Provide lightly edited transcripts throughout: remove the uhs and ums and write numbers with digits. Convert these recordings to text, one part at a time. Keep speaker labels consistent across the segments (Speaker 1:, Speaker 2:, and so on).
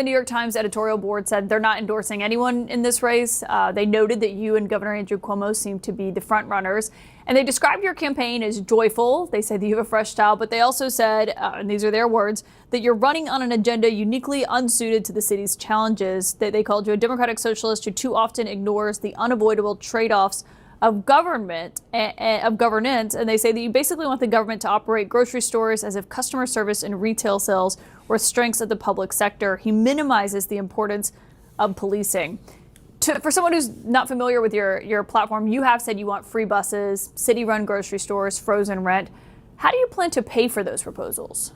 Speaker 1: The New York Times editorial board said they're not endorsing anyone in this race. They noted that you and Governor Andrew Cuomo seem to be the front runners, and they described your campaign as joyful. They say that you have a fresh style, but they also said, and these are their words, that you're running on an agenda uniquely unsuited to the city's challenges. They called you a democratic socialist who too often ignores the unavoidable trade-offs of governance, and they say that you basically want the government to operate grocery stores as if customer service and retail sales were strengths of the public sector. He minimizes the importance of policing. For someone who's not familiar with your platform, you have said you want free buses, city-run grocery stores, frozen rent. How do you plan to pay for those proposals?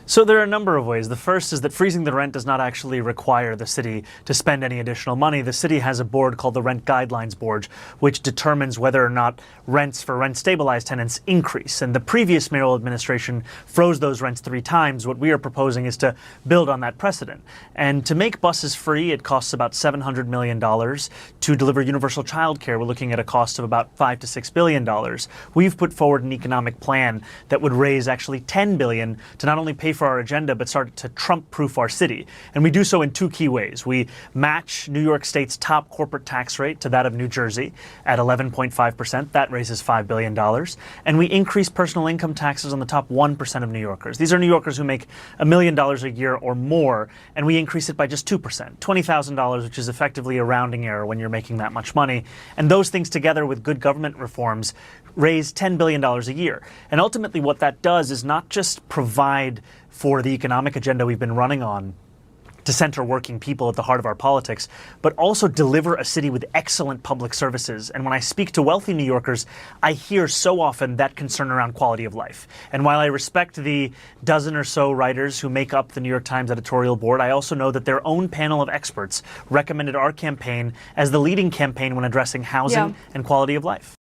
Speaker 2: So there are a number of ways. The first is that freezing the rent does not actually require the city to spend any additional money. The city has a board called the Rent Guidelines Board, which determines whether or not rents for rent-stabilized tenants increase. And the previous mayoral administration froze those rents 3 times. What we are proposing is to build on that precedent. And to make buses free, it costs about $700 million. To deliver universal childcare, we're looking at a cost of about $5 to $6 billion. We've put forward an economic plan that would raise actually $10 billion to not only pay for our agenda, but start to Trump-proof our city. And we do so in 2 key ways. We match New York State's top corporate tax rate to that of New Jersey at 11.5%. That raises $5 billion. And we increase personal income taxes on the top 1% of New Yorkers. These are New Yorkers who make $1 million a year or more, and we increase it by just 2%, $20,000, which is effectively a rounding error when you're making that much money. And those things together with good government reforms raise $10 billion a year. And ultimately what that does is not just provide for the economic agenda we've been running on to center working people at the heart of our politics, but also deliver a city with excellent public services. And when I speak to wealthy New Yorkers, I hear so often that concern around quality of life. And while I respect the dozen or so writers who make up the New York Times editorial board, I also know that their own panel of experts recommended our campaign as the leading campaign when addressing housing and quality of life.